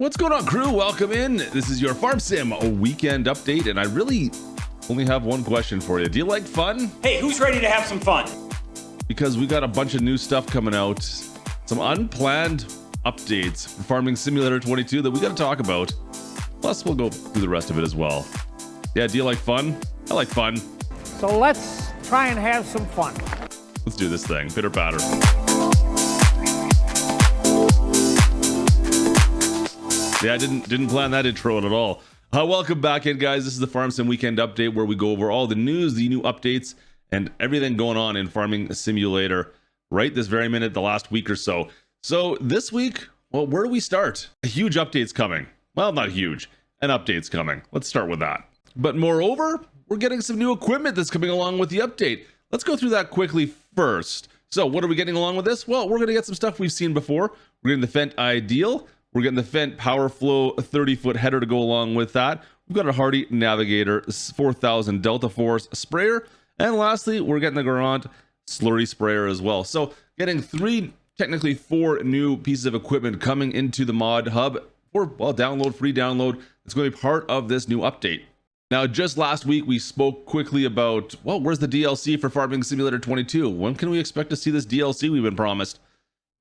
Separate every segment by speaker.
Speaker 1: What's going on, crew? Welcome in. This is your Farm Sim weekend update, and I really only have one question for you. Do you like fun?
Speaker 2: Hey, who's ready to have some fun?
Speaker 1: Because we got a bunch of new stuff coming out, some unplanned updates for Farming Simulator 22 that we got to talk about. Plus, we'll go through the rest of it as well. Yeah, do you like fun? I like fun.
Speaker 3: So let's try and have some fun.
Speaker 1: Let's do this thing. Pitter patter. Yeah, I didn't plan that intro at all. Welcome back in, guys. This is the Farm Sim Weekend Update, where we go over all the news, the new updates, and everything going on in Farming Simulator right this very minute, the last week or so. So this week, well, where do we start? A huge update's coming. Well, not huge. An update's coming. Let's start with that. But moreover, we're getting some new equipment that's coming along with the update. Let's go through that quickly first. So what are we getting along with this? Well, we're going to get some stuff we've seen before. We're getting the Fendt Ideal. We're getting the Fendt Power Flow 30-foot header to go along with that. We've got a Hardy Navigator 4000 Delta Force sprayer. And lastly, we're getting the Garant slurry sprayer as well. So getting technically four new pieces of equipment coming into the mod hub for, well, free download. It's going to be part of this new update. Now, just last week, we spoke quickly about, well, where's the DLC for Farming Simulator 22? When can we expect to see this DLC we've been promised?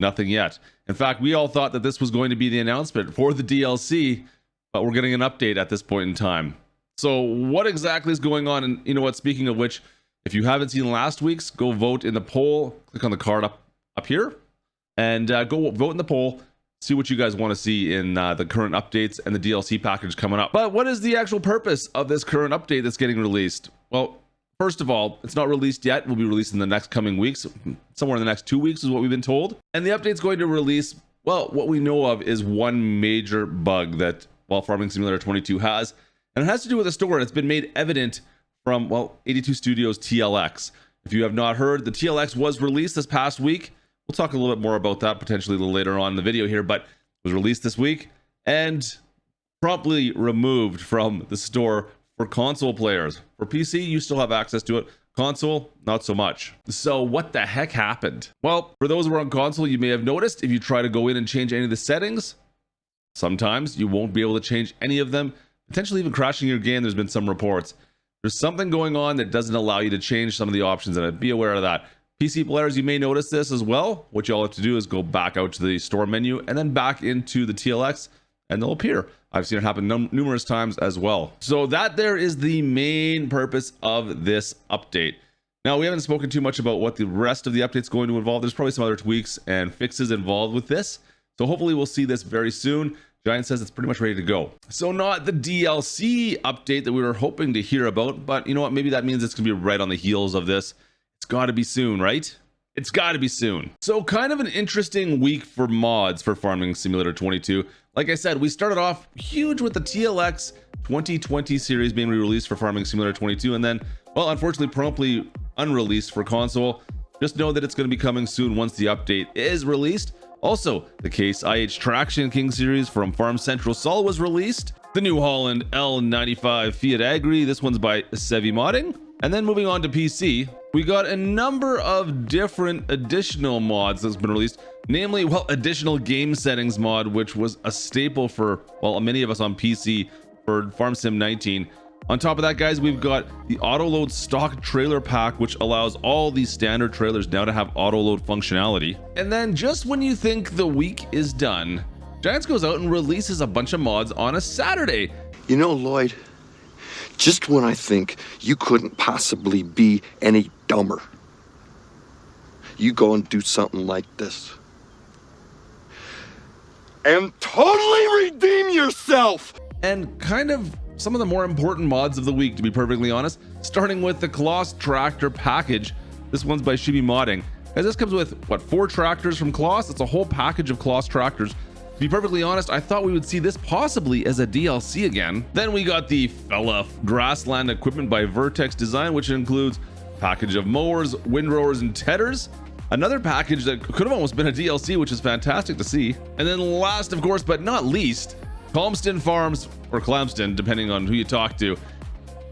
Speaker 1: Nothing yet. In fact, we all thought that this was going to be the announcement for the DLC, but we're getting an update at this point in time. So what exactly is going on? And you know what, speaking of which, if you haven't seen last week's, go vote in the poll. Click on the card up here and go vote in the poll. See what you guys want to see in the current updates and the DLC package coming up. But what is the actual purpose of this current update that's getting released? Well, first of all, it's not released yet. It will be released in the next coming weeks. Somewhere in the next 2 weeks is what we've been told. And the update's going to release, well, what we know of is one major bug that, well, Farming Simulator 22 has. And it has to do with the store. And it's been made evident from, well, 82 Studios TLX. If you have not heard, the TLX was released this past week. We'll talk a little bit more about that potentially a little later on in the video here, but it was released this week and promptly removed from the store for console players. For PC, you still have access to it. Console, not so much. So what the heck happened? Well, for those who are on console, you may have noticed if you try to go in and change any of the settings, sometimes you won't be able to change any of them, potentially even crashing your game. There's been some reports. There's something going on that doesn't allow you to change some of the options, and be aware of that. PC players, you may notice this as well. What you all have to do is go back out to the store menu and then back into the TLX, and they'll appear. I've seen it happen numerous times as well. So that there is the main purpose of this update. Now, we haven't spoken too much about what the rest of the update's going to involve. There's probably some other tweaks and fixes involved with this. So hopefully we'll see this very soon. Giant says it's pretty much ready to go. So not the DLC update that we were hoping to hear about, but you know what? Maybe that means it's gonna be right on the heels of this. It's got to be soon, right? It's got to be soon. So kind of an interesting week for mods for Farming Simulator 22. Like I said, we started off huge with the TLX 2020 series being re-released for Farming Simulator 22, and then, well, unfortunately promptly unreleased for console. Just know that it's going to be coming soon once the update is released. Also, the Case IH Traction King series from Farm Central Sol was released. The New Holland L95 Fiat Agri, this one's by Sevi Modding. And then moving on to PC, we got a number of different additional mods that's been released, namely, well, additional game settings mod, which was a staple for, well, many of us on PC for Farm Sim 19. On top of that, guys, we've got the auto load stock trailer pack, which allows all these standard trailers now to have auto load functionality. And then just when you think the week is done, Giants goes out and releases a bunch of mods on a Saturday.
Speaker 4: You know, Lloyd, just when I think you couldn't possibly be any dumber, you go and do something like this and totally redeem yourself.
Speaker 1: And kind of some of the more important mods of the week, to be perfectly honest, starting with the Kloss tractor package. This one's by Shibi Modding. Guys, this comes with, what, 4 tractors from Kloss? It's a whole package of Kloss tractors. To be perfectly honest, I thought we would see this possibly as a DLC again. Then we got the Fella Grassland equipment by Vertex Design, which includes a package of mowers, windrowers, and tedders. Another package that could have almost been a DLC, which is fantastic to see. And then last, of course, but not least, Calmston Farms, or Clamston, depending on who you talk to,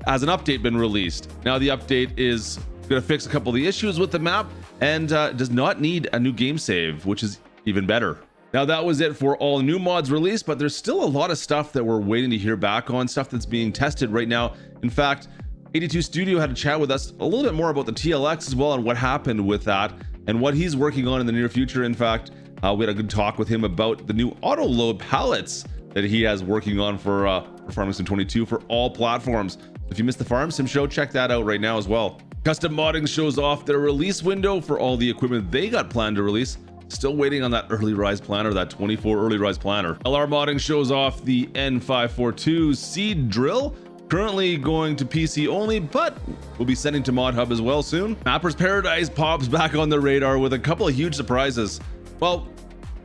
Speaker 1: has an update been released. Now the update is going to fix a couple of the issues with the map and does not need a new game save, which is even better. Now that was it for all new mods released, but there's still a lot of stuff that we're waiting to hear back on, stuff that's being tested right now. In fact, 82 Studio had a chat with us a little bit more about the TLX as well and what happened with that and what he's working on in the near future. In fact, we had a good talk with him about the new auto load pallets that he has working on for Farming Sim 22 for all platforms. If you missed the Farm Sim show, check that out right now as well. Custom Modding shows off their release window for all the equipment they got planned to release. Still waiting on that early rise planner, that 24 early rise planner. LR Modding shows off the N542 seed drill, currently going to PC only, but we'll be sending to Mod Hub as well soon. Mapper's Paradise pops back on the radar with a couple of huge surprises. Well,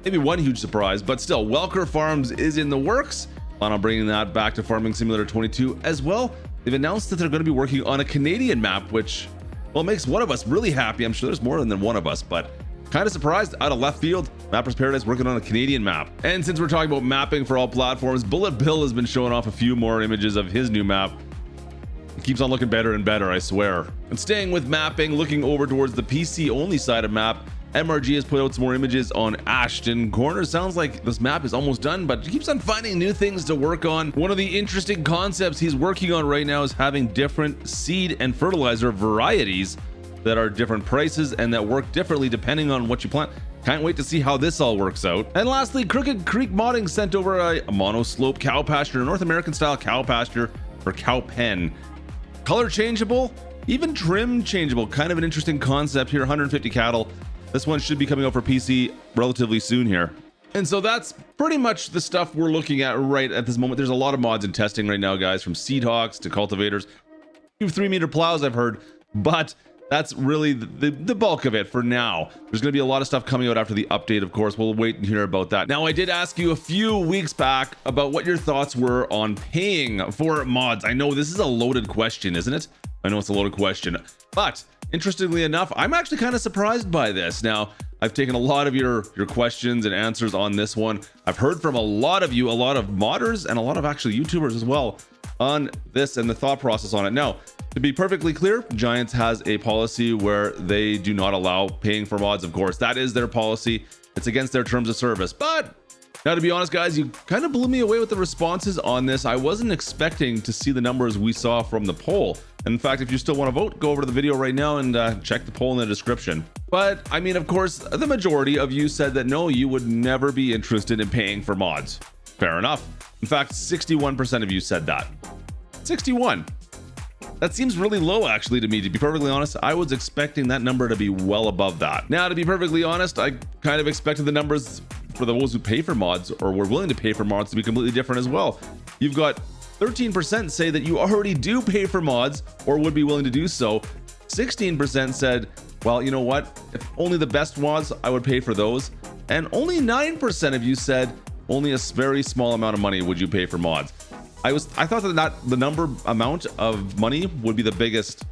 Speaker 1: maybe one huge surprise, but still, Welker Farms is in the works. Plan on bringing that back to Farming Simulator 22 as well. They've announced that they're going to be working on a Canadian map, which, well, makes one of us really happy. I'm sure there's more than one of us, but kind of surprised out of left field. Mapper's Paradise working on a Canadian map. And since we're talking about mapping for all platforms, Bullet Bill has been showing off a few more images of his new map. It keeps on looking better and better, I swear. And staying with mapping, looking over towards the PC only side of map, MRG has put out some more images on Ashton Corner. Sounds like this map is almost done, but he keeps on finding new things to work on. One of the interesting concepts he's working on right now is having different seed and fertilizer varieties that are different prices and that work differently depending on what you plant. Can't wait to see how this all works out. And lastly, Crooked Creek Modding sent over a mono-slope cow pasture, a North American style cow pasture for cow pen. Color changeable, even trim changeable. Kind of an interesting concept here, 150 cattle. This one should be coming out for PC relatively soon here. And so that's pretty much the stuff we're looking at right at this moment. There's a lot of mods in testing right now, guys, from seed hawks to cultivators, 3-meter plows I've heard, but that's really the bulk of it for now. There's going to be a lot of stuff coming out after the update, of course. We'll wait and hear about that. Now, I did ask you a few weeks back about what your thoughts were on paying for mods. I know this is a loaded question, isn't it? I know it's a loaded question, but interestingly enough, I'm actually kind of surprised by this. Now, I've taken a lot of your questions and answers on this one. I've heard from a lot of you, a lot of modders and a lot of actually YouTubers as well on this and the thought process on it. Now, to be perfectly clear, Giants has a policy where they do not allow paying for mods, of course. That is their policy. It's against their terms of service. But now, to be honest, guys, you kind of blew me away with the responses on this. I wasn't expecting to see the numbers we saw from the poll. In fact, if you still want to vote, go over to the video right now and check the poll in the description. But I mean, of course, the majority of you said that no, you would never be interested in paying for mods. Fair enough. In fact, 61% of you said that. 61. That seems really low, actually, to me. To be perfectly honest, I was expecting that number to be well above that. Now, to be perfectly honest, I kind of expected the numbers for those who pay for mods or were willing to pay for mods to be completely different as well. You've got 13% say that you already do pay for mods or would be willing to do so. 16% said, well, you know what? If only the best mods, I would pay for those. And only 9% of you said only a very small amount of money would you pay for mods. I thought that the number amount of money would be the biggest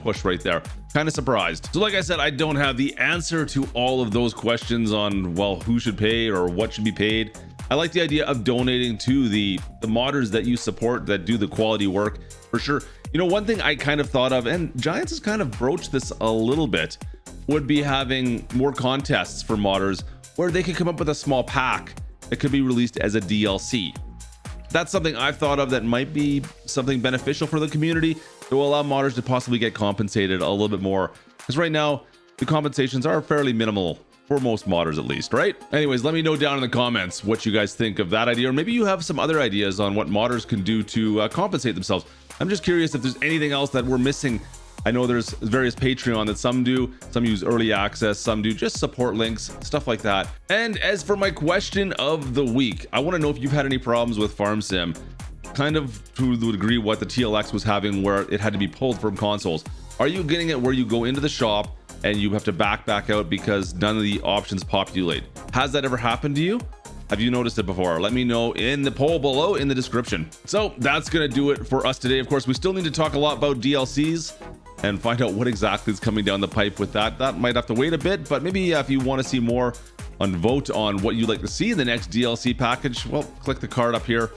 Speaker 1: push right there. Kind of surprised. So like I said, I don't have the answer to all of those questions on, well, who should pay or what should be paid. I like the idea of donating to the modders that you support that do the quality work for sure. You know, one thing I kind of thought of, and Giants has kind of broached this a little bit, would be having more contests for modders where they could come up with a small pack that could be released as a DLC. That's something I've thought of that might be something beneficial for the community that will allow modders to possibly get compensated a little bit more. Because right now, the compensations are fairly minimal for most modders, at least, right? Anyways, let me know down in the comments what you guys think of that idea, or maybe you have some other ideas on what modders can do to compensate themselves. I'm just curious if there's anything else that we're missing. I know there's various Patreon that some do, some use early access, some do just support links, stuff like that. And as for my question of the week, I want to know if you've had any problems with Farm Sim, kind of to the degree what the TLX was having where it had to be pulled from consoles. Are you getting it where you go into the shop and you have to back out because none of the options populate? Has that ever happened to you? Have you noticed it before? Let me know in the poll below in the description. So that's gonna do it for us today. Of course, we still need to talk a lot about DLCs and find out what exactly is coming down the pipe with that. That might have to wait a bit, but maybe if you want to see more on vote on what you'd like to see in the next DLC package, well, click the card up here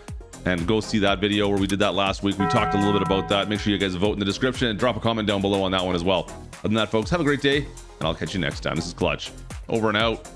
Speaker 1: and go see that video where we did that last week. We talked a little bit about that. Make sure you guys vote in the description and drop a comment down below on that one as well. Other than that, folks, have a great day, and I'll catch you next time. This is Klutch, over and out.